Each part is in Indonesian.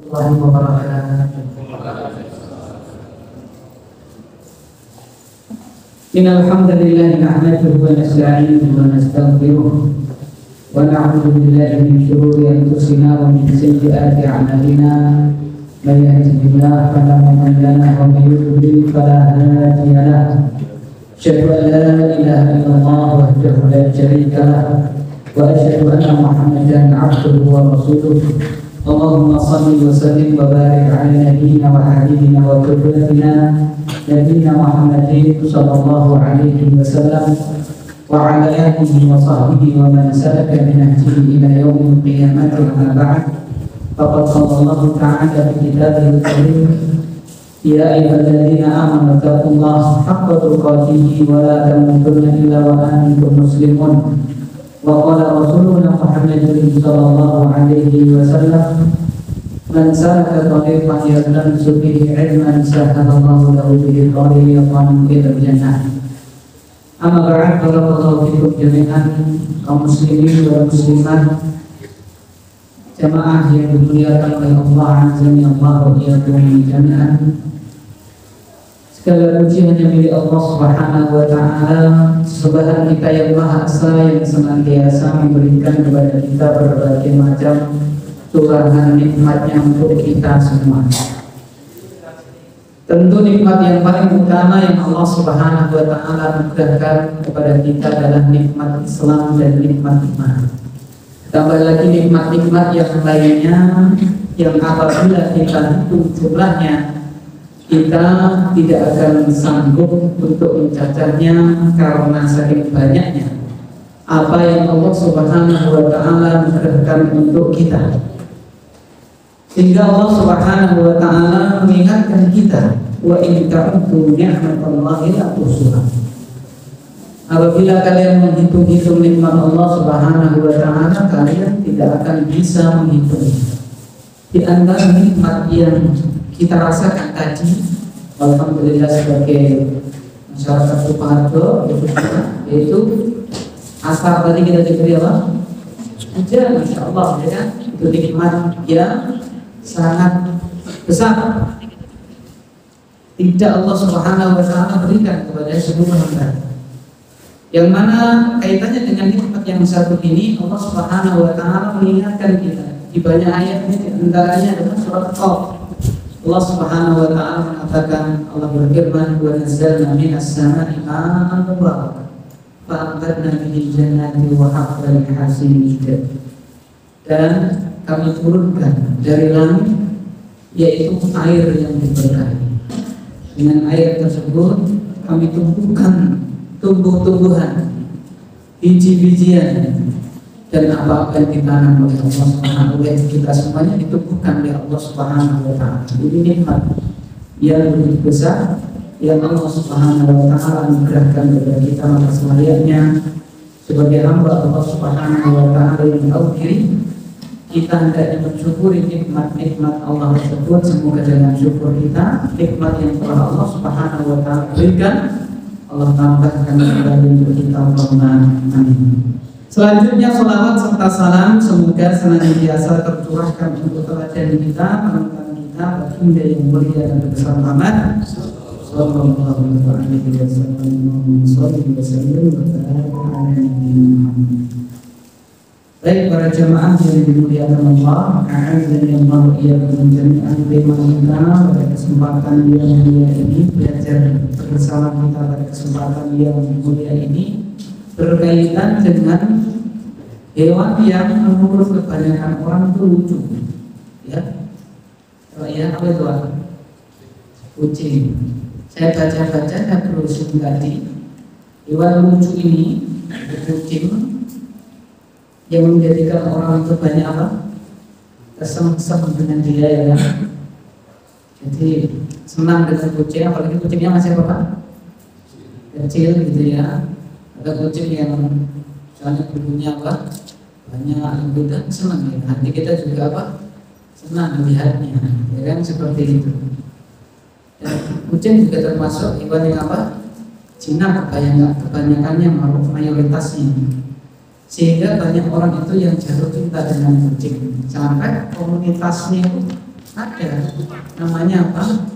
warahmatullahi wabarakatuh. Innal hamdalillah nahmaduhu wa nasta'inuhu wa nastaghfiruh wa na'udzu billahi min shururi anfusina wa min sayyiati a'malina. Man yahdihillahu fala mudilla lahu wa man yudlil fala hadiya lahu. Asyhadu an la ilaha illallah wahdahu la syarika lahu wa asyhadu anna Muhammadan 'abduhu wa rasuluh. Allahumma salli wa sallim wa barik ala nabiyyina wa habibina wa qudwatina nabiyyina Muhammadin sallallahu alaihi wasallam wa ala alihi wa sahbihi wa man salaka bi nahjihi ila yaumil qiyamati amma ba'd. Faqad qala Allah ta'ala fi kitabihil karim, ya ayyuhalladzina amanu taqullaha haqqa tuqatih wa la tamutunna illa wa antum muslimun. Wa qala rasuluna Muhammadin sallallahu alaihi wasallam, man salaka tariqan yaltamisu fihi ilman sahalallahu lahu bihi tariqan ilal jannah. Amma ba'd, barakallahu fikum jami'an kaum muslimin wa muslimat, jamaah yang dimuliakan oleh Allah azza wa jalla jami'an. Segala puji hanya milik Allah Subhanahu wa ta'ala, Subhanahu kita yang Maha Esa, yang senantiasa memberikan kepada kita berbagai macam curahan nikmatnya untuk kita semua. Tentu nikmat yang paling utama yang Allah Subhanahu wa ta'ala anugerahkan kepada kita adalah nikmat Islam dan nikmat iman. Tambah lagi nikmat-nikmat yang lainnya yang apabila kita hitung jumlahnya, kita tidak akan sanggup untuk mencacahnya karena saking banyaknya apa yang Allah Subhanahu wa ta'ala memberikan untuk kita. Sehingga Allah Subhanahu wa ta'ala mengingatkan kita, wa in ta'uddu ni'matallahi la tuhsuha. Apabila kalian menghitung-hitung nikmat Allah Subhanahu wa ta'ala, kalian tidak akan bisa menghitungnya. Di antara nikmat yang kita rasakan tadi, alhamdulillah sebagai masyarakat Sukoharjo, yaitu asar tadi kita diberi apa? Hujan, masya Allah, ya kan? Itu nikmat yang sangat besar. Tidak Allah Subhanahu wa ta'ala berikan kepada seluruh hamba. Yang mana kaitannya dengan nikmat yang satu ini, Allah Subhanahu wa ta'ala mengingatkan kita di banyak ayatnya, di antaranya adalah surat Qaf. Allah Subhanahu wa ta'ala mengatakan, Allah berfirman, wa nazzalna minas sama'i ma'an mubarakan fa anbatna bihi jannati wa haqqal hasimid. Dan kami turunkan dari langit yaitu air yang diberkahi. Dengan air tersebut kami tumbuhkan tumbuh-tumbuhan, biji-bijian, dan apa yang ditanam oleh Allah Subhanahu wa ta'ala, kita semuanya ditumbuhkan oleh Allah Subhanahu wa ta'ala. Ini nikmat yang begitu besar yang Allah Subhanahu wa ta'ala anugerahkan kepada kita. Maka selayaknya sebagai hamba Allah Subhanahu wa ta'ala yang tahu diri, kita hendaknya mensyukuri nikmat-nikmat Allah tersebut. Semoga dengan syukur kita, nikmat yang telah Allah Subhanahu wa ta'ala berikan, Allah tambahkan kembali untuk kita. Amin. Selanjutnya salawat serta salam semoga senantiasa tercurahkan untuk teladan kita, panutan kita, baginda yang mulia dan besar Muhammad sallallahu alaihi wasallam. Baik para jemaah yang dimuliakan Allah, a'adzani Allah wa iyyakum jami'an. Tema kita pada kesempatan yang mulia ini, belajar bersama kita pada kesempatan yang mulia ini berkaitan dengan hewan yang menurut kebanyakan orang itu lucu, ya. Oh ya, apa itu? Kucing. Saya baca-baca dan browsing tadi, hewan lucu ini, kucing, yang menjadikan orang itu banyak apa? Kesem-kesem dengan dia, ya kan? Jadi senang dengan kucing, apalagi kucingnya masih apa? Kecil gitu ya. Ada kucing yang misalnya bulunya apa? Banyak, kita senang ya. Hati kita juga apa? Senang melihatnya, ya kan? Seperti itu. Dan kucing juga termasuk hewan yang apa? Jinak kebanyakannya, mayoritasnya. Sehingga banyak orang itu yang jatuh cinta dengan kucing, sampai komunitasnya itu Ada, namanya apa?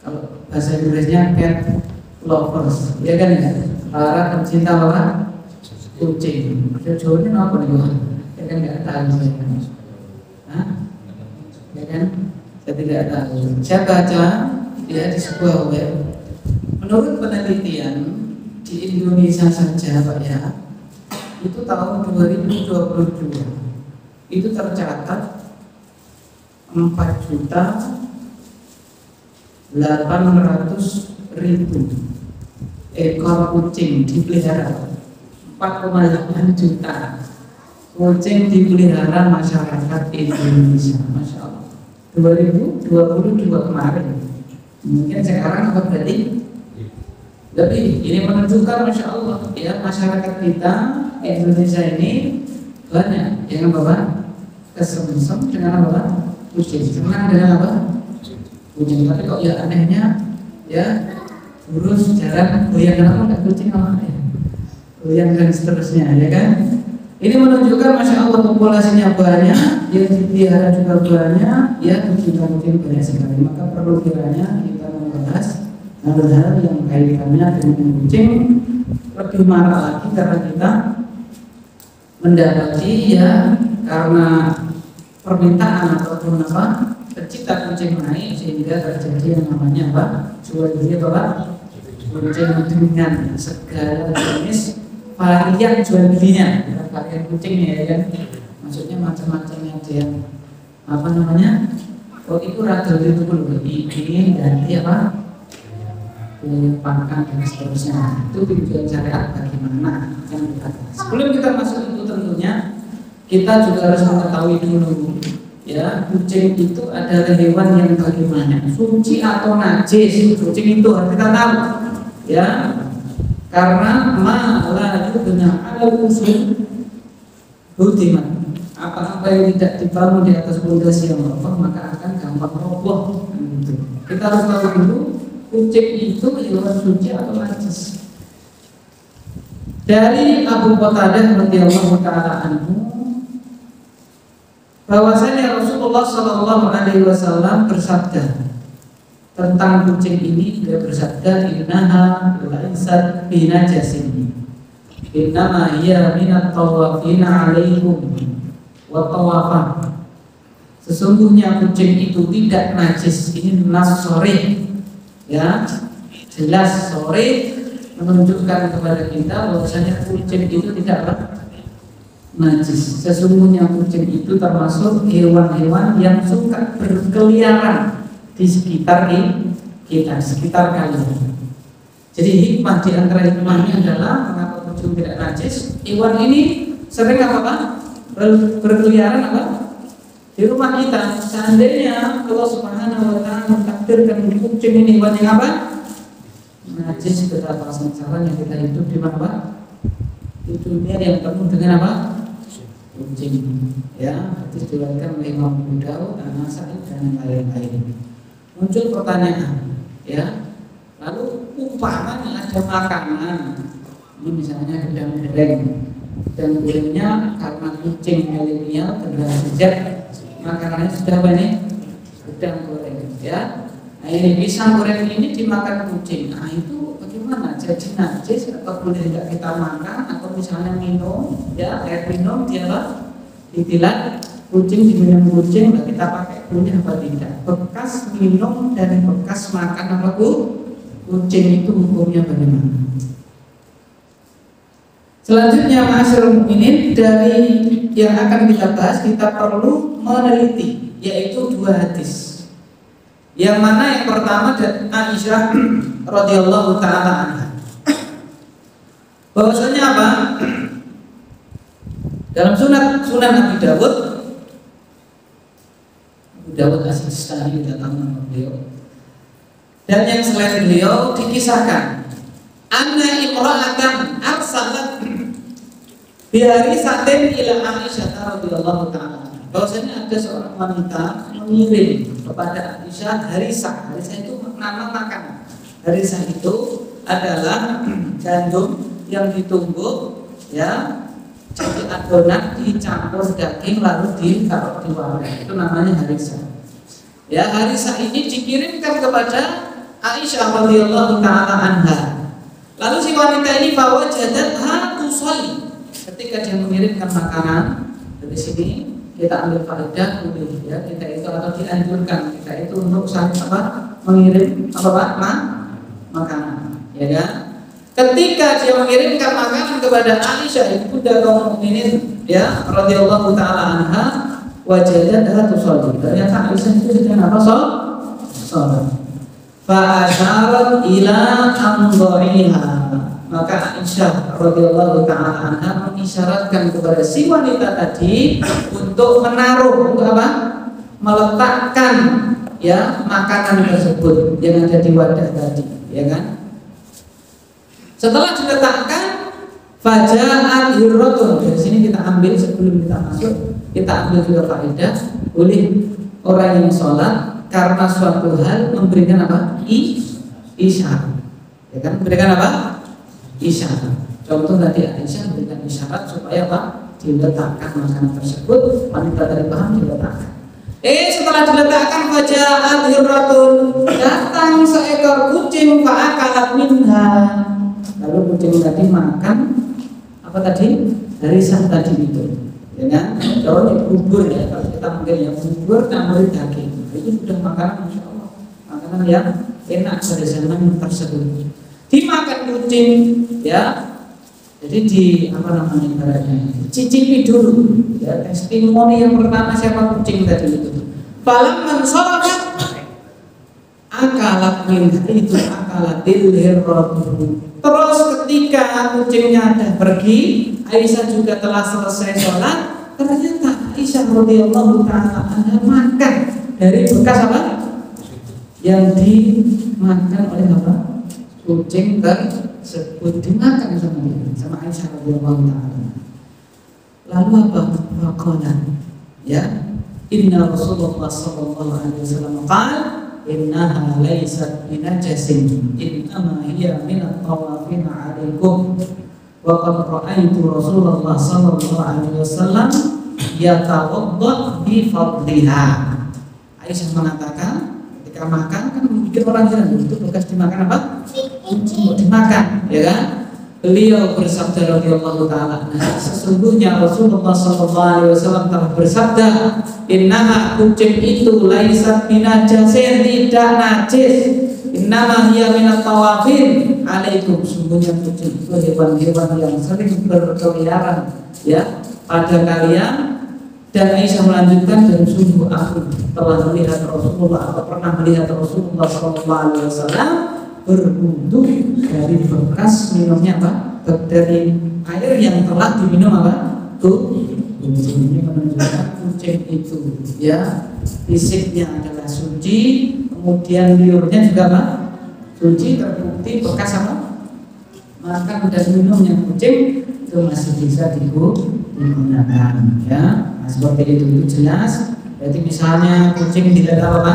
Kalau bahasa Inggrisnya cat lovers, ya kan ya? Para pencinta apa? Kucing. Jawabannya apa nih? Ya kan nggak tahu saya. Hah? Ya kan? Saya tidak tahu. Saya baca ya di sebuah web. Menurut penelitian di Indonesia saja, Pak ya, itu tahun 2022 itu tercatat 4.800.000 ekor kucing dipelihara. 4,8 juta kucing dipelihara masyarakat Indonesia, Masya Allah. 2022 kemarin. Mungkin sekarang apa berarti lebih. Ini menunjukkan Masya Allah ya, masyarakat kita Indonesia ini banyak yang bawa kesemsem dengan apa? Kucing. Senang dengan apa? Kucing. Tapi kok ya anehnya ya, urus jarang goyang, kenapa nggak kucing apa ya? Goyang dan seterusnya, ya kan? Ini menunjukkan Masya Allah populasinya banyak, yang dipelihara juga banyak, ya kucing-kucing banyak sekali. Maka perlu kiranya kita membahas hal-hal yang kaitannya dengan kucing lebih marah lagi, karena kita mendapati ya, karena permintaan ataupun apa, pecinta kucing naik, sehingga terjadi yang namanya apa? Jual beli apa? Kucing dengan segala jenis varian jual belinya, varian kucingnya ya kan? Maksudnya macam-macamnya, ada yang apa namanya? Oh itu ragil itu dulu, ini ganti apa? Pakan dan seterusnya. Itu tujuan syariat bagaimana yang kita. Sebelum kita masuk itu tentunya kita juga harus mengetahui dulu ya, kucing itu adalah hewan yang bagaimana, suci atau najis. Kucing itu harus kita tahu ya, karena malah itu benar ada usul budiman, apa-apa yang tidak dibangun di atas fondasi yang kokoh maka akan gampang roboh. Kita harus tahu dulu kucing itu hewan suci atau najis. Dari Abu Qatadah radhiyallahu taala anhu bahwasanya Rasulullah Shallallahu Alaihi Wasallam bersabda tentang kucing ini, beliau bersabda, innaha laisat binajasin, innama hiya minat tawafina alaikum wa tawafah. Sesungguhnya kucing itu tidak najis. Ini nas sore ya, jelas sore menunjukkan kepada kita bahwasanya kucing itu tidak najis. Sesungguhnya kucing itu termasuk hewan-hewan yang suka berkeliaran di sekitar kita, sekitar kalian. Jadi hikmah di antara hikmahnya adalah mengapa kucing tidak najis. Hewan ini sering apa? Berkeliaran apa? Di rumah kita. Seandainya Allah Subhanahu wa taala mentakdirkan kucing ini hewan yang apa? Najis, betapa sengsaranya kita hidup di mana? Di dunia yang penuh dengan apa? Kucing. Ya, diriwayatkan oleh Imam Abu Daud, An-Nasa'i dan lain-lain. Muncul pertanyaan, ya. Lalu umpamanya ada makanan, ini misalnya gedang goreng, dan gorengnya karena kucing milenial generasi Z, makanannya sudah banyak gedang goreng, ya. Nah ini pisang goreng ini dimakan kucing, nah itu bagaimana? Jadi najis atau boleh tidak kita makan? Atau misalnya minum, ya air minum dia apa? Ditilan kucing, diminum kucing, nah kita pakai punya apa tidak? Bekas minum dan bekas makan apa kucing itu hukumnya bagaimana? Selanjutnya ma'asyiral mukminin, dari yang akan kita bahas kita perlu meneliti, yaitu dua hadis. Yang mana yang pertama dari Aisyah radhiyallahu taala anha. Bahwasanya apa? Dalam Sunan Abi Dawud, As-Sistani kita tahu nama beliau. Dan yang selain beliau dikisahkan anna imra'atan arsalat bihari satin ila Aisyah radhiyallahu taala. Bahwasanya ada seorang wanita mengirim kepada Aisyah harisah. Harisah itu nama makanan. Harisah itu adalah gandum yang ditumbuk, ya, jadi adonan dicampur daging lalu ditaruh di wadah. Itu namanya harisah. Ya, Harisah ini dikirimkan kepada Aisyah radhiyallahu taala anha. Lalu si wanita ini fawajadatha tusalli. Ketika dia mengirimkan makanan, dari sini kita ambil faedah ya, kita itu atau dianjurkan kita itu untuk saling mengirim makanan, ya kan? Ketika dia mengirimkan makanan kepada Aisyah ibu kaum mukminin ya radhiyallahu taala anha, wajadatha tusalli. Ternyata Aisyah itu sedang salat. Fa asyarat ila amdhiha. Maka Aisyah radhiyallahu taala anha mengisyaratkan kepada si wanita tadi untuk menaruh, untuk apa? Meletakkan ya makanan tersebut yang ada di wadah tadi, ya kan? Setelah diletakkan, faja'at hirratun. Dari sini kita ambil sebelum kita masuk, kita ambil juga faedah oleh orang yang sholat karena suatu hal memberikan apa? Isyarat, ya kan? Memberikan apa? Isyarat. Contoh tadi Aisyah memberikan isyarat supaya apa? Diletakkan makanan tersebut. Wanita tadi paham diletakkan. Setelah diletakkan faja'at hirratun, datang seekor kucing fa'akalat minha. Lalu kucing tadi makan apa tadi? Harisah tadi itu, ya kan? Kalau di bubur ya, kalau kita mungkin ya bubur tambah daging, itu sudah makanan Masya Allah, makanan yang enak pada zaman tersebut. Dimakan kucing, ya. Jadi di apa namanya ibaratnya? Cicipi dulu, ya. Testimoni yang pertama siapa kucing tadi itu. Falam mansarakat akalat min itu akalatil hirratu. Terus ketika kucingnya ada pergi, Aisyah juga telah selesai sholat. Ternyata Aisyah radhiyallahu taala anha makan dari bekas apa? Yang dimakan oleh apa? Kucing tersebut dimakan sama Aisyah radhiyallahu taala. Lalu apa? Makanan, ya. Inna Rasulullah sallallahu alaihi wasallam qala innaha laysat binajasin innama hiya minat tawafin alaikum wa qad ra'aitu Rasulullah sallallahu alaihi wasallam yatawadda bi fadliha. Aisyah mengatakan ketika makan kan mungkin orang heran itu bekas dimakan apa? Kucing dimakan, ya kan? Beliau bersabda radhiyallahu taala, sesungguhnya Rasulullah sallallahu alaihi wasallam telah bersabda, innaha kucing itu laisat binajasin, tidak najis. Innama hiya minat tawafin alaikum. Sungguhnya kucing itu hewan-hewan yang sering berkeliaran ya pada kalian. Dan Aisyah melanjutkan, dan sungguh aku telah melihat Rasulullah atau pernah melihat Rasulullah sallallahu alaihi wasallam berwudu dari bekas minumnya apa? Dari air yang telah diminum apa? Ini menunjukkan kucing itu ya fisiknya adalah suci, kemudian liurnya juga apa? Suci, terbukti bekas apa? Makan dan minumnya kucing itu masih bisa digunakan ya. Nah, seperti itu jelas. Jadi misalnya kucing tidak ada apa?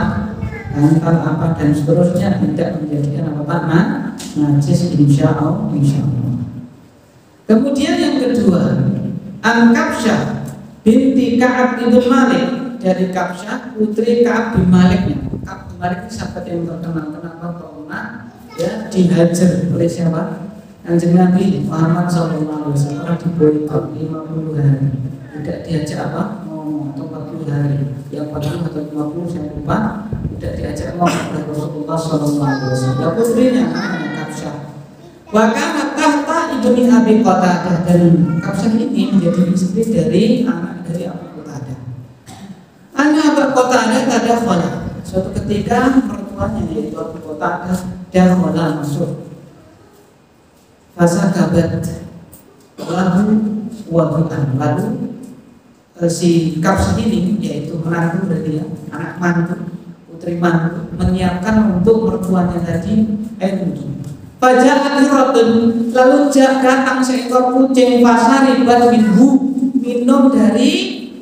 Bantal apa dan seterusnya tidak menjadikan apa najis insya Allah. Kemudian yang kedua, An-Kabsyah binti Ka'ab bin Malik, dari Kabsyah putri Ka'ab bin Malik. Ka'ab bin Malik ini sahabat yang terkenal. Kenapa? Karena ya dihajar oleh siapa? Kanjeng Nabi Muhammad SAW di boykot 50 hari, tidak diajak apa? Ngomong, atau 40 hari, yang 40 atau 50 saya lupa, tidak diajak ngomong oleh Rasulullah SAW. Ya putrinya namanya Kabsyah. Wakana tahta ibni Abi Qatadah, dan Kabsyah ini menjadi istri dari anak dari Abu Qatadah. Anak Abu Qatadah tadakhala. Suatu ketika mertuanya yaitu Abu Qatadah dakhala masuk. Fasakabat lahu wadu'an. Lalu si Kabsyah ini yaitu menantu berarti ya, anak mantu, putri mantu, menyiapkan untuk mertuanya tadi air wudhu. Faja'at hirratun, lalu datang seekor kucing fasaribat minhu, minum dari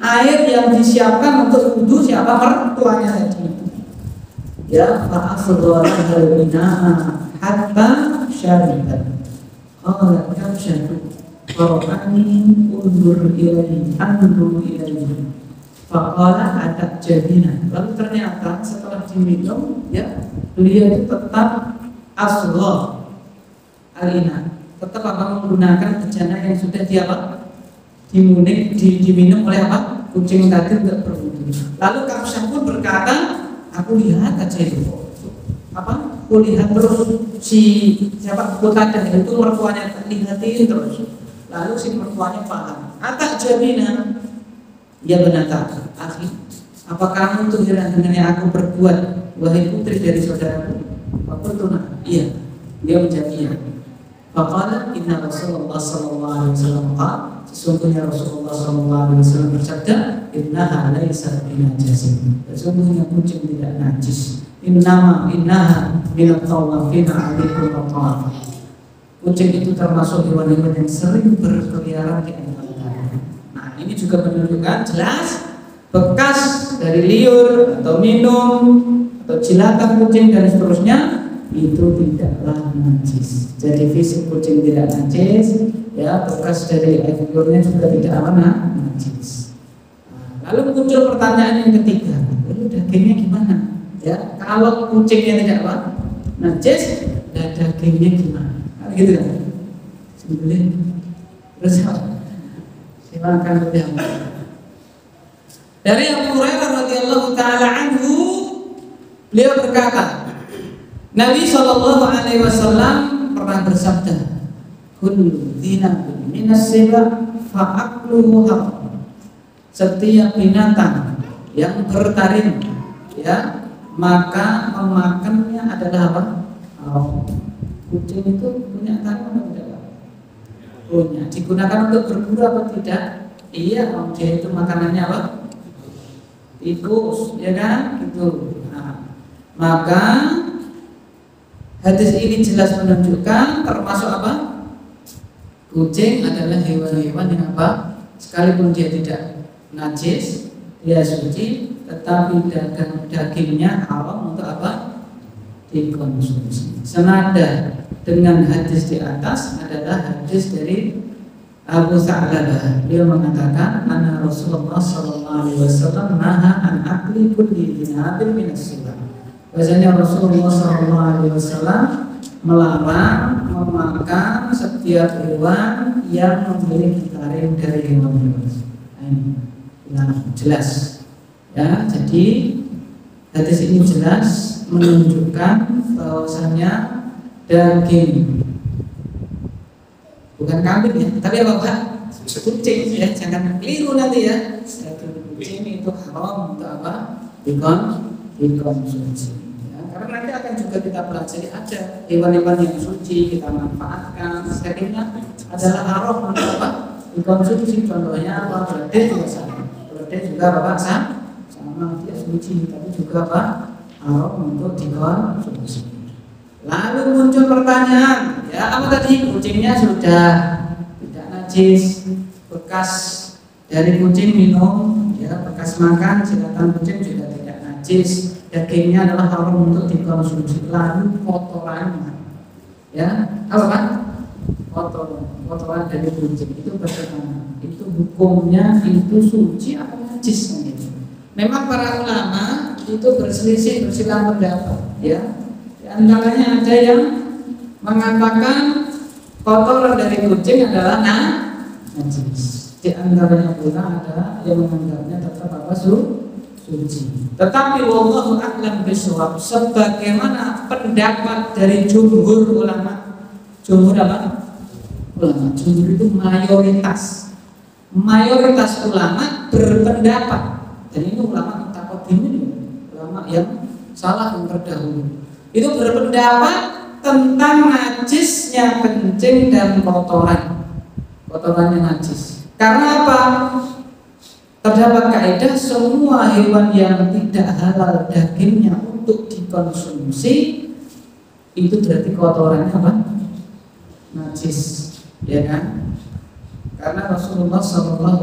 air yang disiapkan untuk wudhu siapa? Mertuanya tadi. Ya, fa'afdhalaha al-bina'a hatta syaribat. Qala Kabsyah farani undur ilaihi andur ilaihi. Faqala ada jabina. Lalu ternyata setelah diminum, ya, beliau itu tetap asghar alina, tetap menggunakan bejana yang sudah diminum oleh kucing tadi untuk berwudu. Lalu Kabsyah pun berkata, aku lihat aja itu, aku lihat terus si siapa Qatadah itu mertuanya lihatin terus. Lalu si mertuanya paham. Atak jabina, ya benar tak, akhi. Apa kamu tuh heran dengan yang aku berbuat, wahai putri dari saudaraku? Aku tuh iya. Dia menjawab iya. Faqala inna Rasulullah sallallahu alaihi wasallam qala, sesungguhnya Rasulullah sallallahu alaihi wasallam bersabda, innaha laysat binajasin. Sesungguhnya kucing tidak najis. Innaha minat tawafina alaikum wa. Kucing itu termasuk hewan-hewan yang sering berkeliaran di antara kalian. Nah, ini juga menunjukkan jelas bekas dari liur atau minum atau jilatan kucing dan seterusnya itu tidaklah najis. Jadi fisik kucing tidak najis, ya, bekas dari liurnya juga tidak najis. Nah, lalu muncul pertanyaan yang ketiga, lalu dagingnya gimana? Ya, kalau kucingnya tidak najis, dan dagingnya gimana? Gitu kan? Sembelih terus silakan lebih. Dari Abu Hurairah radhiyallahu taala anhu, beliau berkata, Nabi sallallahu alaihi wasallam pernah bersabda, kullu dhinabin minas siba fa'akluhu haram. Setiap binatang yang bertaring, ya, maka memakannya adalah apa? Kucing itu punya taring atau tidak? Punya. Digunakan untuk berburu atau tidak? Iya, dia itu makanannya apa? Tikus, ya kan? Gitu. Nah, maka hadis ini jelas menunjukkan termasuk apa? Kucing adalah hewan-hewan yang apa? Sekalipun dia tidak najis, dia suci, tetapi dagingnya haram untuk apa? Dikonsumsi. Senada dengan hadis di atas adalah hadis dari Abu Tha'labah. Beliau mengatakan, anna Rasulullah sallallahu alaihi wasallam naha an akli kulli dhinabin minas siba. Bahasanya Rasulullah sallallahu alaihi wasallam melarang memakan setiap hewan yang memiliki taring dari hewan buas. Nah, jelas. Ya, jadi hadis ini jelas menunjukkan bahwasannya daging bukan kambing ya, tapi apa Pak? Kucing ya, jangan keliru nanti ya. Daging kucing itu haram untuk apa? Dikonsumsi. Ya, karena nanti akan juga kita pelajari ada hewan-hewan yang suci kita manfaatkan, dagingnya adalah haram untuk apa? Dikonsumsi. Contohnya apa? Keledai juga sama. Keledai juga apa? Sama dia suci, tapi juga apa? Haram untuk dikonsumsi. Lalu muncul pertanyaan, ya apa tadi? Kucingnya sudah tidak najis, bekas dari kucing minum, ya bekas makan, silatan kucing juga tidak najis, dagingnya adalah haram untuk dikonsumsi. Lalu kotorannya, ya apa Pak? Kotoran dari kucing itu bagaimana? Itu hukumnya itu suci atau najis? Memang para ulama itu bersilang pendapat, ya. Di antaranya ada yang mengatakan kotoran dari kucing adalah najis. Di antaranya pula ada yang menganggapnya tetap apa? Suci. Tetapi wallahu a'lam bishawab, sebagaimana pendapat dari jumhur ulama. Jumhur apa? Ulama. Jumhur itu mayoritas. Mayoritas ulama berpendapat. Dan ini ulama mutaqaddimin, ulama yang salah yang terdahulu. Itu berpendapat tentang najisnya kencing dan kotorannya najis. Karena apa? Terdapat kaidah semua hewan yang tidak halal dagingnya untuk dikonsumsi itu berarti kotorannya apa? Najis, ya kan? Karena Rasulullah SAW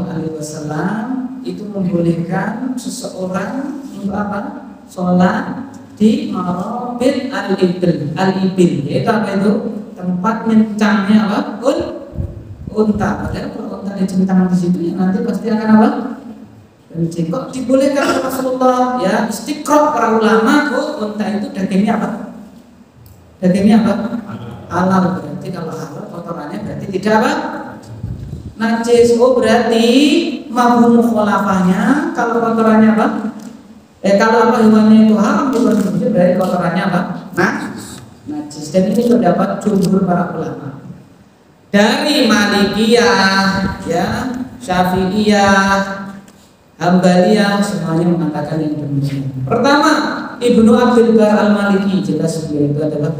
itu membolehkan seseorang untuk apa? Sholat di marabit al-ibil, yaitu apa itu? Tempat nyencangnya apa? Unta. Padahal kalau unta dicentang di situ ya nanti pasti akan apa? kencing. Kok dibolehkan Rasulullah? Ya, istiqra para ulama kok unta itu dagingnya apa? Dagingnya apa? Halal. Berarti kalau halal kotorannya berarti tidak apa? Najis. Oh berarti mafhum mukhalafahnya kalau kotorannya apa? Kalau apa hewannya itu haram dikonsumsi berarti kotorannya apa? Najis. Dan ini pendapat jumhur para ulama. Dari Malikiyah, ya, Syafi'iyah, Hambaliyah semuanya mengatakan yang demikian. Pertama, Ibnu Abdul Bar Al-Maliki, jelas beliau itu adalah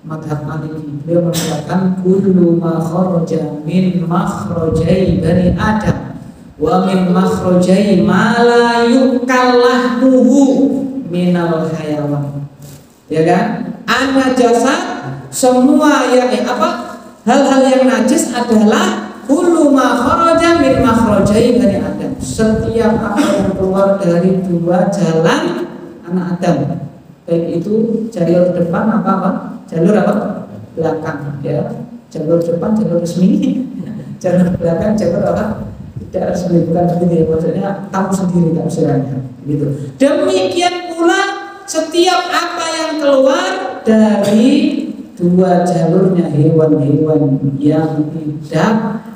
madhab Maliki. Beliau mengatakan kullu ma kharaja min makhrajai bani Adam wa min makhrajai ma la yukallahmuhu minal hayawan. Ya kan? An-najasat semua yang hal-hal yang najis adalah kullu ma kharaja min makhrajai bani Adam. Setiap apa yang keluar dari dua jalan anak Adam. Baik itu jalur depan jalur belakang, ya. Jalur depan jalur resmi, jalur belakang jalur tidak resmi, bukan begitu ya, maksudnya tamu sendiri tafsirannya gitu. Demikian pula setiap apa yang keluar dari dua jalurnya hewan-hewan yang tidak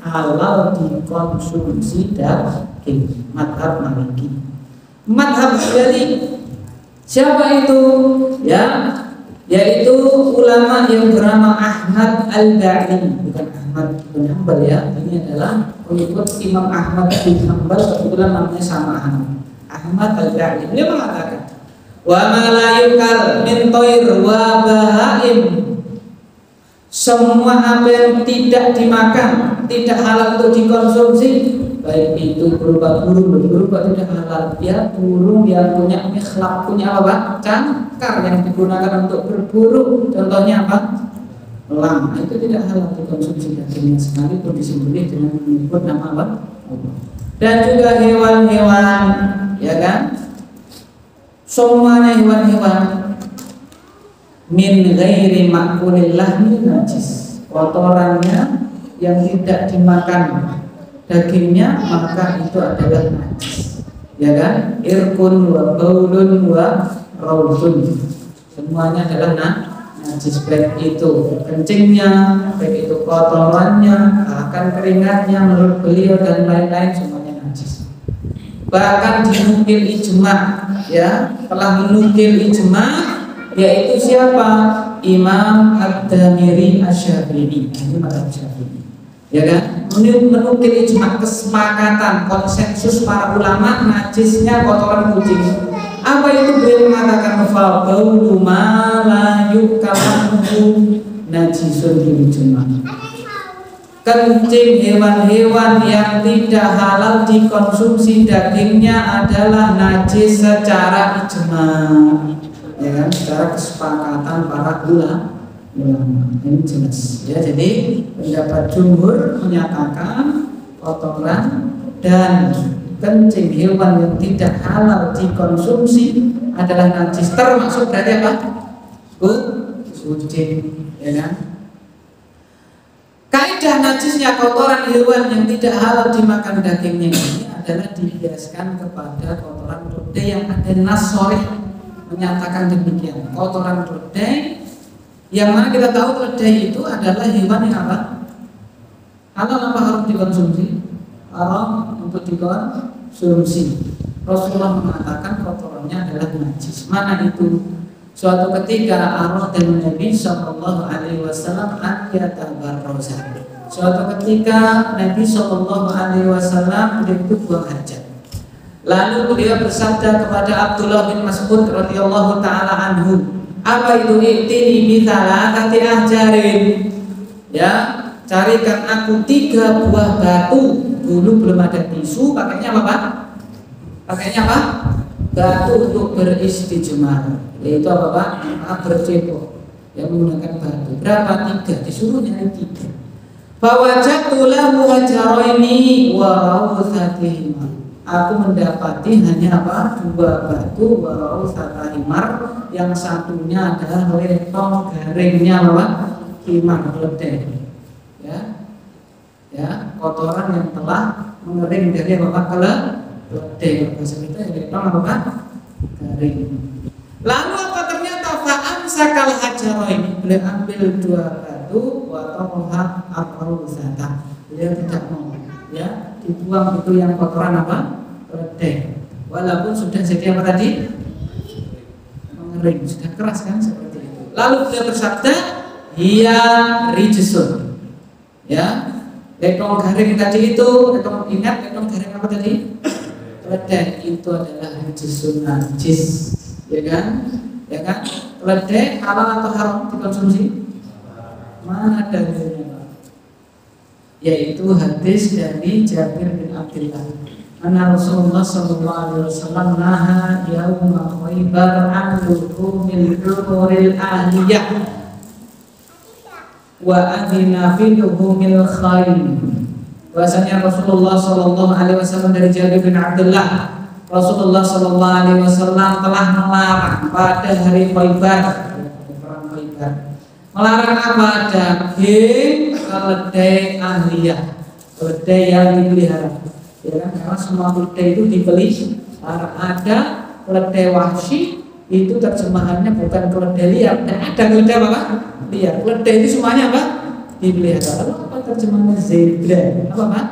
halal dikonsumsi daging. Madhab Maliki. Madhab Hambali siapa itu? Ya, yaitu ulama yang bernama Ahmad Al-Ba'li, bukan Ahmad bin Hanbal ya. Ini adalah pengikut Imam Ahmad bin Hanbal, kebetulan namanya sama Ahmad Al-Ba'li. Dia mengatakan wa ma la yukal min thair wa bahaim, semua apa yang tidak dimakan, tidak halal untuk dikonsumsi, baik itu berupa burung tidak halal, ya burung yang punya mikhlab, punya apa? Cangkar yang digunakan untuk berburu, contohnya apa? Elang, itu tidak halal dikonsumsi dagingnya sekalipun disembelih dengan menyebut nama apa? Dan juga hewan-hewan, ya kan? Semuanya hewan-hewan min ghairi ma'kulil lahmi najis, kotorannya yang tidak dimakan dagingnya maka itu adalah najis, ya kan? Irkun wa baulun wa rawdun, semuanya adalah najis, baik itu kencingnya, baik itu kotorannya, bahkan keringatnya menurut beliau dan lain-lain semuanya najis. Bahkan dinukil ijma, ya, telah menukil ijma, yaitu siapa? Imam Ad-Damiri Asy-Syafi'i, ini madhab Syafi'i, ya kan? Menukil ijma, kesepakatan, konsensus para ulama najisnya kotoran kucing. Apa itu? Beliau mengatakan fa baulu ma la yukallahu najisun bil ijma. Kencing hewan-hewan yang tidak halal dikonsumsi dagingnya adalah najis secara ijma, ya kan, secara kesepakatan para ulama. Ini jelas ya. Jadi pendapat jumhur menyatakan kotoran dan kencing hewan yang tidak halal dikonsumsi adalah najis, termasuk dari apa? Kucing, ya kan. Kaidah najisnya kotoran hewan yang tidak halal dimakan dagingnya ini adalah dibiaskan kepada kotoran dodeh yang ada nas sharih menyatakan demikian. Kotoran dodeh yang mana kita tahu keledai itu adalah hewan yang apa? Halal apa haram dikonsumsi? Haram untuk dikonsumsi. Rasulullah mengatakan kotorannya adalah najis. Mana itu? Suatu ketika aradha Nabi sallallahu alaihi wasallam an yatabarraza. Suatu ketika Nabi sallallahu alaihi wasallam beliau buang hajat. Lalu beliau bersabda kepada Abdullah bin Mas'ud radhiyallahu taala anhu, apa itu? Iktini bithalakati ahjarin, ya, carikan aku 3 buah batu. Dulu belum ada tisu, pakainya apa Pak? Pakainya apa? Batu untuk beristijmar, yaitu apa Pak? Bercebok, yang menggunakan batu. Berapa? 3, disuruh nyari 3. Fawajatu lahu hajaraini wa rawthatihima. Aku mendapati hanya apa? 2 batu wa rawthatihimar, yang satunya adalah letong garingnya apa? Himar, keledai. Ya, kotoran yang telah mengering dari apa? keledai bahasa kita ya lekong apa Pak? Garing. Lalu apa ternyata fa'am sakal hajaro ini beliau ambil dua batu atau apa wisata beliau tidak mau ya dibuang itu yang kotoran apa? Keledai. Walaupun sudah jadi apa tadi? Mengering, sudah keras kan seperti itu. Lalu beliau bersabda, "Hiya rijsun." Ya, lekong garing tadi itu, ingat lekong garing apa tadi? Keledai itu adalah rijsun najis, ya kan? Ya kan? Keledai halal atau haram dikonsumsi? Mana dalilnya? Yaitu hadis dari Jabir bin Abdullah. Anna Rasulullah sallallahu alaihi wasallam naha yauma Khaibar an luhumil humuril ahliyah wa adina fi luhumil khayl. Bahasanya Rasulullah sallallahu alaihi wasallam dari Jabir bin Abdullah, Rasulullah sallallahu alaihi wasallam telah melarang pada hari Khaibar, perang Khaibar. Melarang apa? Daging keledai ahliyah, keledai yang dipelihara. Ya kan, karena semua keledai itu dipelihara. Ada keledai wahsy, itu terjemahannya bukan keledai liar. Dan ada keledai apa? Liar. Keledai itu semuanya apa? Dipelihara. Lalu apa terjemahannya zebra? Apa Pak?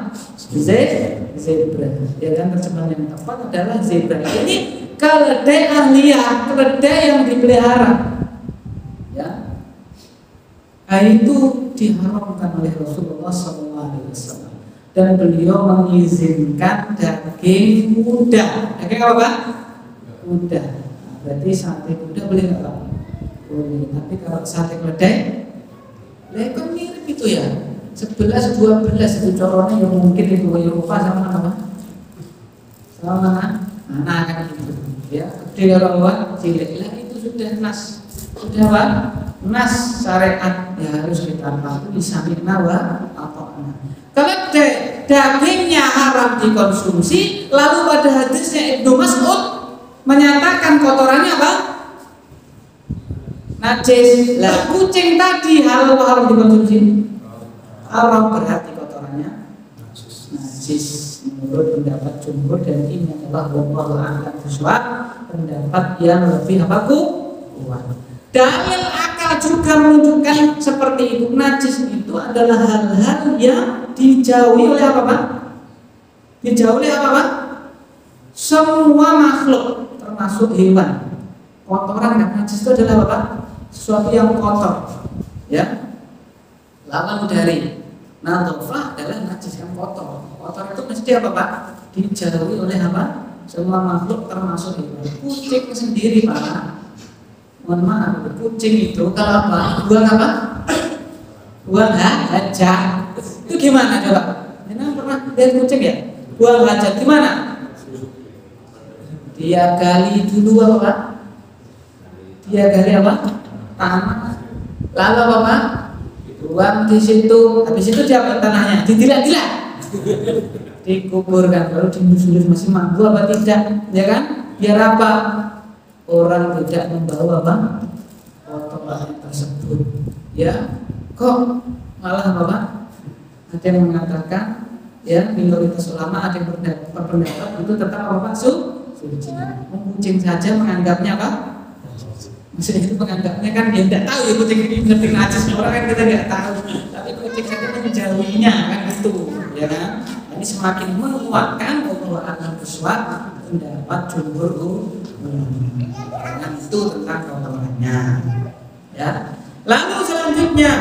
Zebra. Ya kan, terjemahan yang tepat adalah zebra. Ini keledai ahliyah, keledai yang dipelihara. Ya. Nah, itu diharamkan oleh Rasulullah SAW. Dan beliau mengizinkan daging kuda. Daging apa Pak? Kuda. Nah, berarti sate kuda boleh nggak Pak? Boleh. Tapi kalau sate keledai, lekong mirip itu ya. 11-12 itu corona yang mungkin itu Eropa sama apa? Sama mana? Nah kan gitu. Ya, gede kalau luar, cilik lah itu sudah nas. Sudah Pak? Nas syariat ya harus kita patuhi samina wa ata'na. Keledai dagingnya haram dikonsumsi, lalu pada hadisnya Ibnu Mas'ud menyatakan kotorannya apa? Najis. Lah kucing tadi halal atau haram dikonsumsi? Haram, berarti kotorannya najis menurut pendapat jumhur, dan ini adalah wallahu a'lam bishawab, pendapat yang lebih apa kuat. Dalil akal juga menunjukkan seperti itu. Najis itu adalah hal-hal yang dijauhi oleh apa Pak? Dijauhi oleh apa Pak? Semua makhluk termasuk hewan. Kotoran dan najis itu adalah apa Pak? Sesuatu yang kotor. Ya. Lawan dari nadhafah adalah najis yang kotor. Kotor itu mesti apa Pak? Dijauhi oleh apa? Semua makhluk termasuk hewan. Kucing sendiri Pak. Mohon maaf, kucing itu kalau apa? Buang apa? Buang hajat. Itu gimana coba? Anda pernah lihat kucing ya? Buang hajat gimana? Dia gali dulu apa Pak? Dia gali apa? Tanah. Lalu apa Pak? Buang di situ. Habis itu dia tanahnya ditilak-tilak, dikuburkan. Lalu dimusuhin masih mampu apa tidak? Ya kan? Biar apa? Orang tidak membawa apa? Kotoran tersebut. Ya, kok malah Bapak ada yang mengatakan ya minoritas ulama ada yang berpendapat itu tetap apa Pak? Suci. Kucing saja menganggapnya apa? Maksudnya itu menganggapnya kan dia tidak tahu ya kucing ini ngerti najis, orang kan kita tidak tahu. Tapi kucing saja menjauhinya kan itu, ya kan? Ini semakin menguatkan bahwa anak bersuat pendapat jumhur dengan itu tentang kotorannya. Ya. Lalu selanjutnya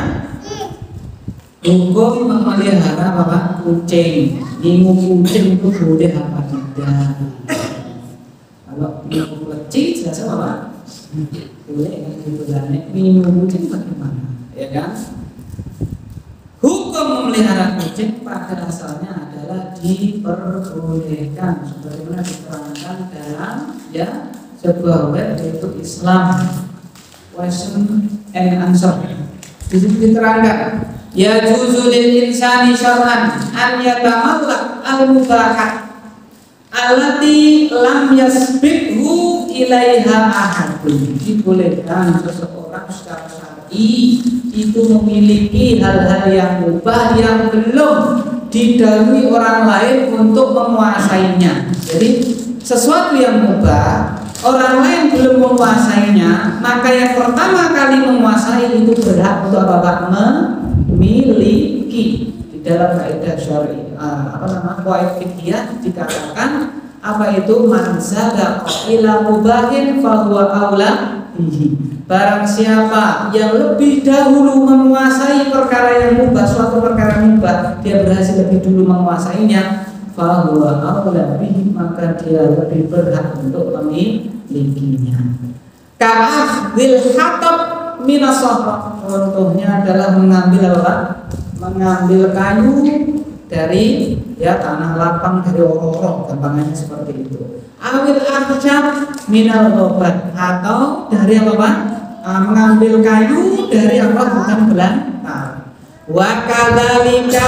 hukum memelihara apa kucing. Minum kucing itu boleh apa tidak? Kalau minum kucing jelas apa? Boleh kan gitu kan? Minum kucing bagaimana? Ya kan? Hukum memelihara kucing pada asalnya adalah diperbolehkan, sebagaimana diterangkan dalam ya sebuah web yaitu Islam Question and Answer. Di situ diterangkan ya juzulil insani syar'an an yatamallak al-mubahat allati lam yasbiqhu ilaiha ahadun. Dibolehkan seseorang secara syar'i itu memiliki hal-hal yang mubah yang belum didahului orang lain untuk menguasainya. Jadi sesuatu yang mubah, orang lain belum menguasainya, maka yang pertama kali menguasai itu berhak untuk apa? Memiliki. Di dalam kaidah syar'i, qawaid fiqhiyah dikatakan apa itu man zaqa ila mubahin fa huwa aula bihi. Barang siapa yang lebih dahulu menguasai perkara yang mubah, suatu perkara mubah, dia berhasil lebih dulu menguasainya, fa huwa aula bihi, maka dia lebih berhak untuk memilikinya. Ka'akhdhil hatab minas sahra. Contohnya adalah mengambil apa? Mengambil kayu dari tanah lapang, dari orang-orang, gampangannya seperti itu. Awil akhjab minal ghabat, atau dari apa? Mengambil kayu dari apa? Bukan belantara. Wa kadzalika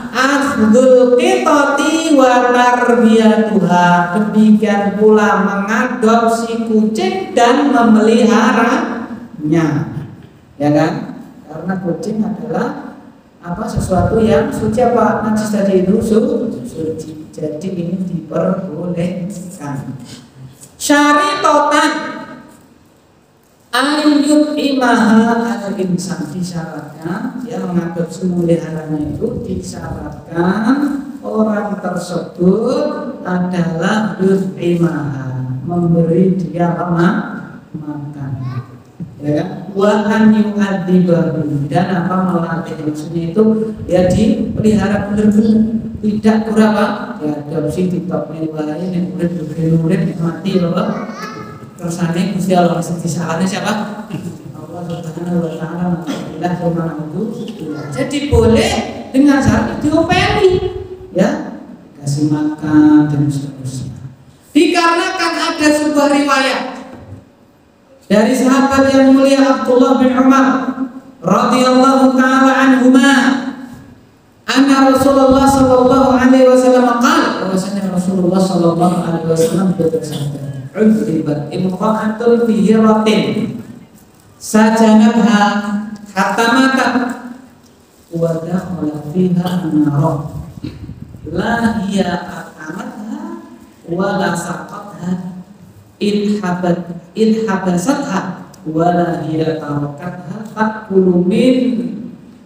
akhdul qitati wa tarbiyatuha. Demikian pula mengadopsi kucing dan memeliharanya. Ya kan? Karena kucing adalah sesuatu yang suci, apa najis tadi itu suci. Jadi ini diperbolehkan. Syaritotan ayut imaha al-insan, disyaratkan mengadopsi memeliharanya itu disyaratkan orang tersebut adalah imaha, memberi dia makan. Ya, wa an yu'adzibahu, dan melatih, maksudnya itu dipelihara benar-benar, tidak berapa adopsi TikTok bahaya yang udah mati loh. Kersane Gusti Allah disalahnya siapa? Allah Subhanahu wa taala. Jadi boleh dengan syarat diopeni, kasih makan dan seterusnya. Dikarenakan ada sebuah riwayat dari sahabat yang mulia Abdullah bin Umar radhiyallahu taala anhuma, anna Rasulullah sallallahu alaihi wasallam qala, bahwasanya Rasulullah sallallahu alaihi wasallam bersabda, "Udribat imra'atun fi hiratin sajanatha hatta matat wa dakhala fiha an-nar la hiya at'amatha wa la saqatha in habasatha wala hiya tarakatha takulu min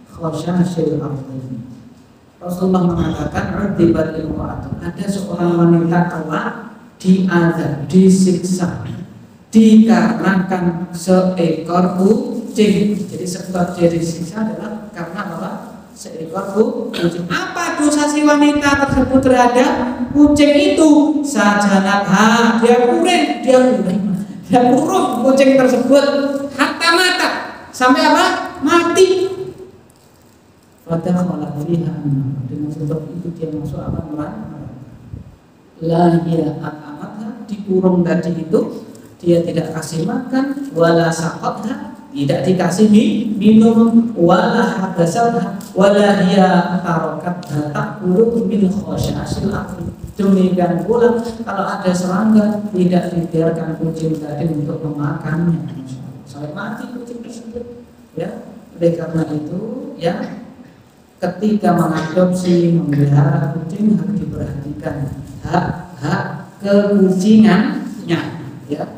khashashil ardh." Rasulullah mengatakan, ada seorang wanita kelak diazab, disiksa dikarenakan seekor kucing. Jadi sebab dia disiksa adalah karena apa? Seekor kucing. Apa dosa si wanita tersebut terhadap kucing itu? Sajanatha, dia kurung kucing tersebut hatta mata, sampai apa? Mati. Padahal malah dengan sebab itu dia masuk neraka. La hiya at'amatha, dikurung tadi itu dia tidak kasih makan, wala saqatha, tidak dikasih minum, wala habasatha, wala hiya tarakatha ta'kulu min khashashil ardh. Demikian pula kalau ada serangga, tidak dibiarkan kucing tadi untuk memakannya sampai mati kucing tersebut. Oleh karena itu ketika mengadopsi, memelihara kucing harus diperhatikan hak kekucingannya, hak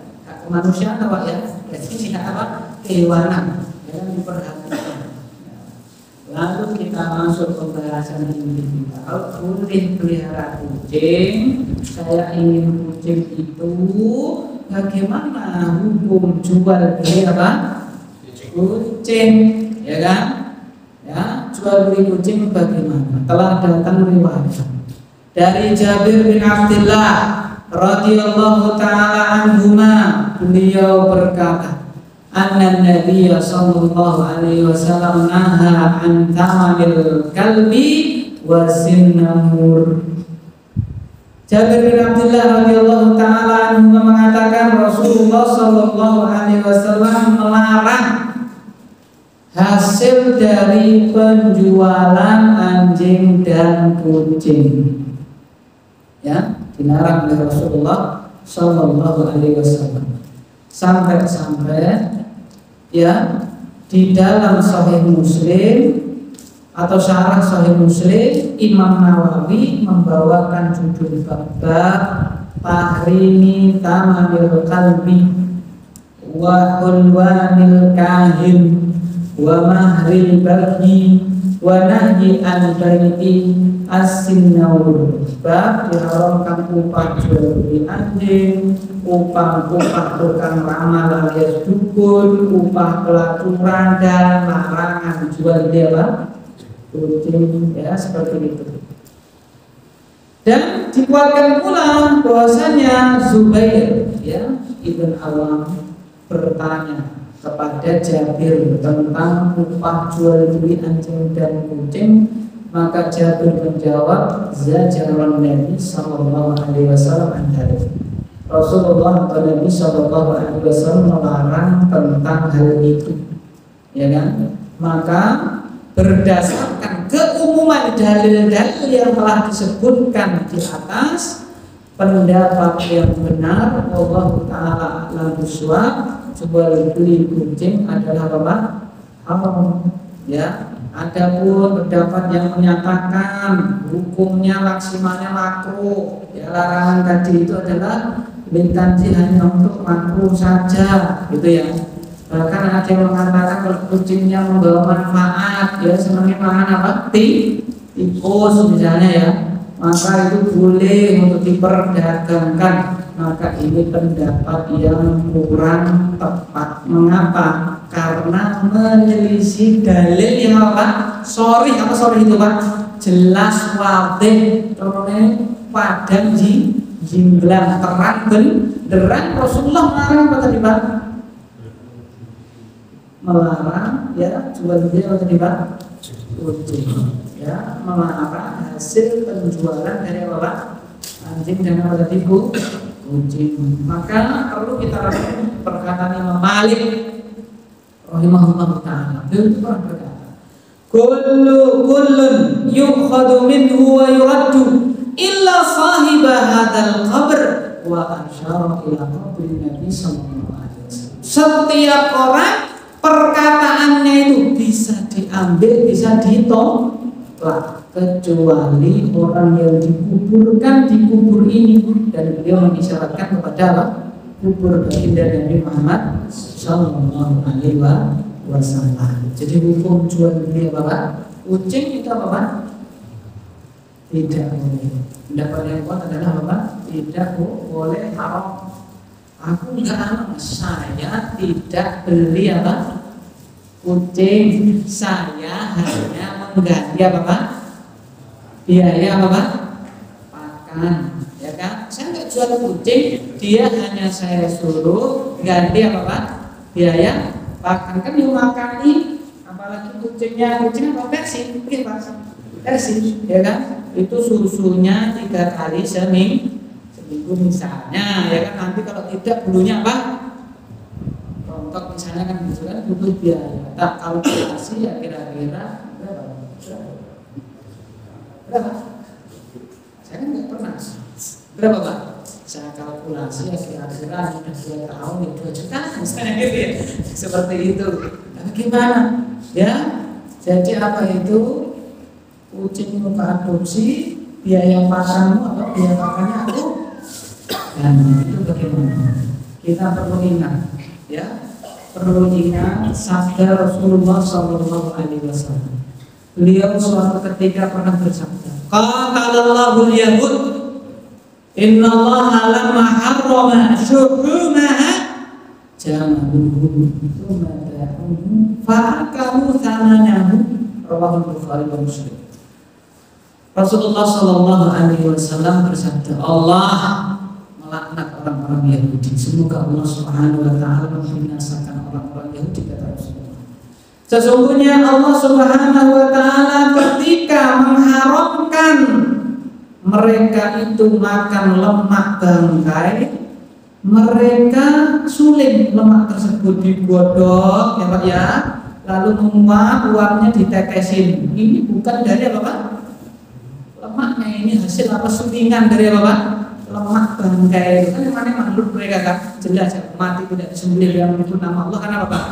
kemanusiaan ini hak kehewanan, diperhatikan. Lalu kita masuk ke pembahasan ini. Kalau boleh pelihara kucing, saya ingin kucing itu bagaimana hukum jual beli kucing, jual beli kucing bagaimana? Telah datang riwayat dari Jabir bin Abdullah radhiyallahu taala anhuma, beliau berkata, anna Nabiy sallallahu alaihi wasallam naha an thamanil kalbi wa sinnamur. Jabir bin Abdullah radhiyallahu taala anhuma mengatakan Rasulullah sallallahu alaihi wasallam melarang hasil dari penjualan anjing dan kucing. Dilarang oleh Rasulullah sallallahu alaihi wasallam. Sampai di dalam Sahih Muslim atau syarah Sahih Muslim, Imam Nawawi membawakan judul bab tahrimi tamamil qalbi wa hulwanil kahin wa mahril baghi wa nahyi an bai'i as-sinnawur. Bab diharamkan upah jual beli anjing, upah tukang ramal alias dukun, upah pelaturan, dan larangan jual beli kucing, ya seperti itu. Dan dikuatkan pula bahwasanya Zubair, ya, Ibn Awam bertanya kepada Jabir tentang upah jual beli anjing dan kucing, maka Jabir menjawab, zajaran Nabi sallallahu alaihi wasallam anhari. Rasulullah atau Nabi sallallahu alaihi wasallam melarang tentang hal itu, ya kan? Maka berdasarkan keumuman dalil-dalil yang telah disebutkan di atas, pendapat yang benar Allah Ta'ala alam bisawab, jual beli kucing adalah apa? Haram, ya. Adapun pendapat yang menyatakan hukumnya maksimalnya makruh, ya, larangan tadi itu adalah bintanji hanya untuk makruh saja, gitu ya. Bahkan ada yang mengatakan kalau kucingnya membawa manfaat, ya, senangnya makan apa? Tikus misalnya, ya, maka itu boleh untuk diperdagangkan. Maka ini pendapat yang kurang tepat. Mengapa? Karena menyelisih dalil yang apa? Sorry itu Pak? Jelas wadih, contohnya padang jimblang, terang benderang. Rasulullah melarang apa tadi Pak? Melarang, ya, jual beli apa tadi Pak? Kucing, ya, melarang hasil penjualan dari apa? Anjing dan apa tadi kucing. Maka perlu kita rasakan perkataan Imam Malik rahimahullah ta'ala. Beliau berkata, kullun yukhadu minhu wa yuraddu illa sahiba hadzal qabr wa asyara ila qabri Nabi sallallahu alaihi wasallam. Setiap orang perkataannya itu bisa diambil, bisa ditolak, kecuali orang yang dikuburkan di kubur ini. Dan beliau mengisyaratkan kepada apa? Kubur baginda Nabi Muhammad sallallahu alaihi wasallam. Jadi hukum jual beli apa Pak? Kucing itu apa Pak? Tidak boleh. Pendapat yang kuat adalah apa Pak? Tidak boleh, haram. Aku enggak, saya tidak beli apa? Kucing. Saya hanya mengganti apa Pak? Biaya apa Pak? Pakan, ya kan? Saya nggak jual kucing, dia hanya saya suruh ganti apa Pak? Biaya pakan. Kan yang makani, apalagi kucingnya apa? Persi, Persi, ya kan? Itu susunya 3 kali seminggu misalnya, ya kan? Nanti kalau tidak bulunya apa? Rontok misalnya, kan gitu kan, butuh biaya. Tak kalkulasi ya kira-kira berapa? Saya kan nggak pernah. Berapa Pak? Saya kalkulasi ya kira-kira sudah 2 tahun ya 2 juta misalnya gitu ya. Seperti itu. Tapi gimana? Ya. Jadi apa itu? Kucing muka adopsi, biaya pakanmu atau biaya pakannya aku? Dan itu bagaimana? Kita perlu ingat, ya. Perlu ingat sabda Rasulullah sallallahu alaihi wasallam. Beliau suatu ketika pernah bersabda, qatalallahul yahud innallaha lamma harrama syuhumaha jamaluhum thumma da'uhum fa'akamu thamanahu. Rawahu Bukhari dan Muslim. Rasulullah sallallahu alaihi wasallam bersabda, Allah melaknat orang-orang Yahudi. Semoga Allah Subhanahu wa taala membinasakan orang-orang Yahudi, kata Rasulullah. Sesungguhnya Allah Subhanahu wa ta'ala ketika mengharamkan mereka itu makan lemak bangkai, mereka suling lemak tersebut digodok, ya Pak ya, lalu menguap, uapnya ditetesin. Ini bukan dari apa Pak? Lemaknya ini hasil apa? Sulingan dari apa Pak? Lemak bangkai. Itu kan yang mana makhluk mereka kan jelas ya, mati tidak disembelih yang menyebut nama Allah, kan apa Pak?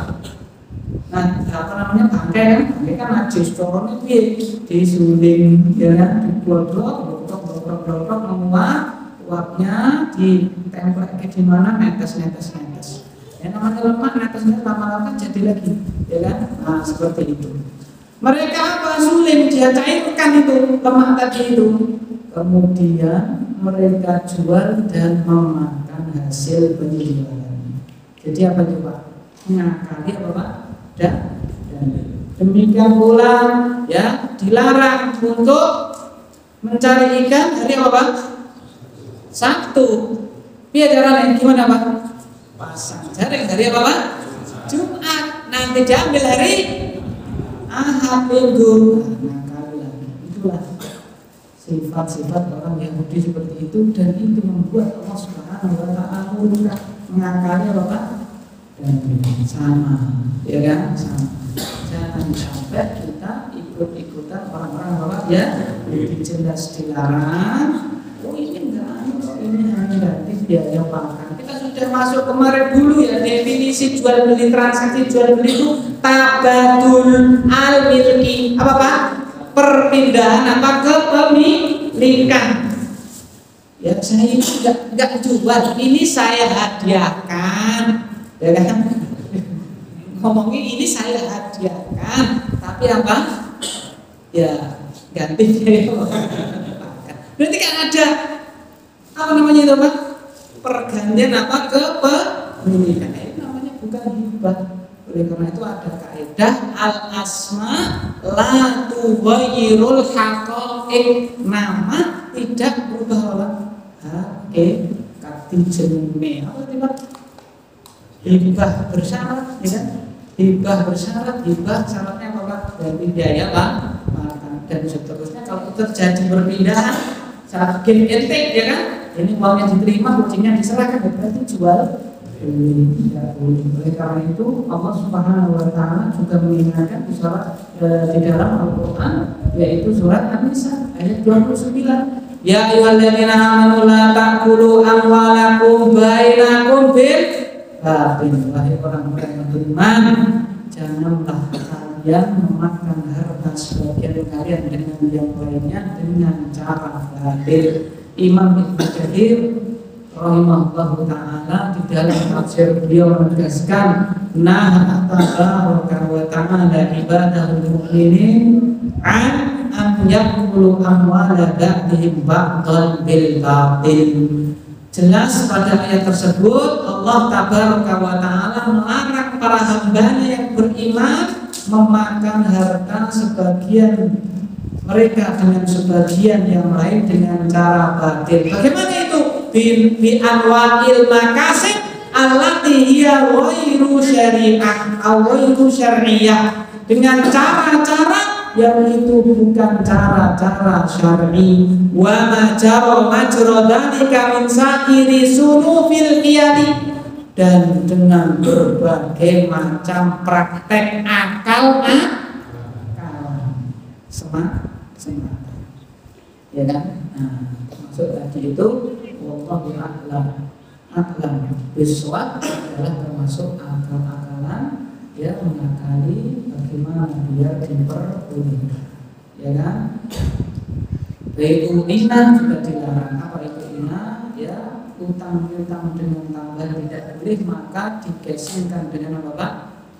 Nah, apa namanya bangkai kan najis, corone piye? Disuling, ya kan, digodok, godok, menguap, uapnya ditempelke di mana netes. Yang namanya lemak netes lama-lama jadi lagi, ya kan? Nah, seperti itu. Mereka apa? Suling, dia cairkan itu lemak tadi itu. Kemudian mereka jual dan memakan hasil penjualan. Jadi apa coba? Ngakali apa Pak? Dan demikian pula ya dilarang untuk mencari ikan hari apa Pak? Sabtu. Biar caranya gimana Pak? Pasang jaring hari apa Pak? Jumat. Nanti diambil hari Ahad Minggu. Ngakali lagi. Itulah sifat-sifat orang Yahudi seperti itu, dan itu membuat Allah Subhanahu wa Ta'ala mengakali apa Pak? Dan sama, ya kan? Sama. Jangan sampai kita ikut-ikutan orang-orang Bapak ya, lebih jelas dilarang. Oh ini enggak, ini hanya negatif biaya makan. Kita sudah masuk kemarin dulu ya, definisi jual beli, transaksi jual beli itu tabadul al-milki. Apa Pak? Perpindahan apa? Kepemilikan. Ya saya ini enggak jual, ini saya hadiahkan. Ya kan? Ngomongin ini saya hadiahkan, tapi apa? Ya ganti biaya. Berarti kan ada apa namanya itu Pak? Pergantian apa? Kepemilikan. Ini namanya bukan hibah. Oleh karena itu ada kaidah al-asma la tughayyirul haqa'iq. Nama tidak berubah Allah. Hakikat jenenge. Apa itu Pak? Hibah bersyarat, ya kan? Hibah bersyarat, hibah syaratnya apa Pak? Dari biaya Pak, makan dan seterusnya. Kalau terjadi perpindahan, syarat genetik, ya kan? Ini uangnya diterima, kucingnya diserahkan, berarti jual beli. Tidak boleh. Oleh karena itu Allah Subhanahu wa Ta'ala juga mengingatkan di surat di dalam Al-Quran, yaitu surat An-Nisa ayat 29. Ya ayyuhalladzina amanu la ta'kulu amwalakum bainakum bil batin. Wahai orang-orang yang beriman, janganlah kalian memakan harta sebagian kalian dengan yang lainnya dengan cara batil. Imam Ibnu Katsir rahimahullahu ta'ala di dalam tafsir beliau menegaskan, nah tabaraka wa ta'ala ibadahul mu'minin an yakulu amwala ba'dihim ba'dan bil batil. Jelas pada ayat tersebut Allah Tabaraka wa Ta'ala melarang para hambanya yang beriman memakan harta sebagian mereka dengan sebagian yang lain dengan cara batil. Bagaimana itu? Bi anwa'il makasib allati hiya ghairu syari'ah atau ghairu syar'iyyah, dengan cara-cara yang itu bukan cara-cara syar'i. Wa majra dzalika min sa'iri sunufil qiyadi, dan dengan berbagai macam praktek akal semata, ya kan? Nah, maksud tadi itu wallahu a'lam bisawab adalah termasuk akal-akalan, dia mengakali bagaimana biar diperbolehkan, ya kan? Baik inah juga dilarang. Apa itu inah? Ya, utang-utang dengan tambahan tidak boleh, maka digeserkan dengan apa Pak?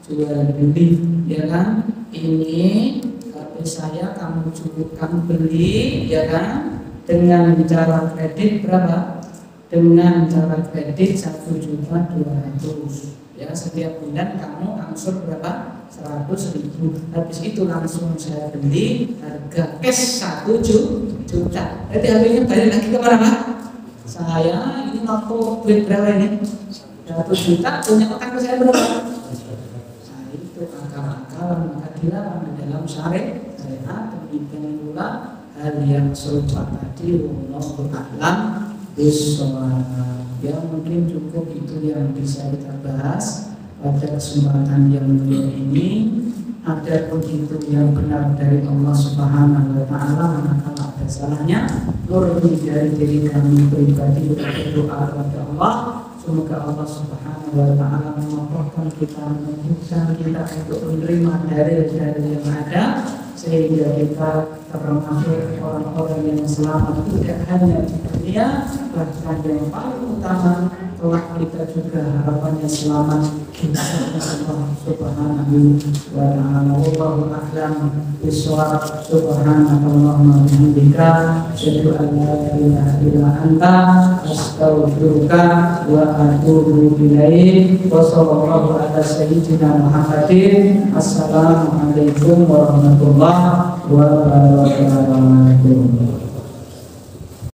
Jual beli, ya kan? Ini HP saya kamu cukupkan beli, ya kan? Dengan cara kredit berapa? Dengan cara kredit 1.200.000. Ya, setiap bulan kamu angsur berapa? 100.000. Habis itu langsung saya beli harga cash 1 juta. Jadi harganya balik lagi ke mana Pak? Saya ini mampu duit berapa ini? 1 juta, punya utang ke saya berapa? Nah itu akal-akalan, maka dilarang di dalam syariat. Demikian pula hal yang serupa tadi. Wallahu a'lam bishawab. Ya mungkin cukup itu yang bisa kita bahas pada kesempatan yang mulia ini. Ada begitu yang benar dari Allah Subhanahu wa Ta'ala, manakala ada salahnya murni dari diri kami pribadi berdoa kepada Allah Semoga Allah Subhanahu wa Ta'ala memampukan kita, memudahkan kita untuk menerima dalil-dalil yang ada, sehingga kita termasuk orang-orang yang selamat tidak hanya di dunia, bahkan yang paling utama kelak kita juga harapannya selamat insya Allah Subhanahu wa Ta'ala. Wallahu a'lam bishawab. Subhanakallahumma wa bihamdika asyhadu an la ilaha illa anta astaghfiruka wa atubu ilaik. Wa sallallahu ala sayyidina Muhammadin. Assalamualaikum warahmatullahi wabarakatuh.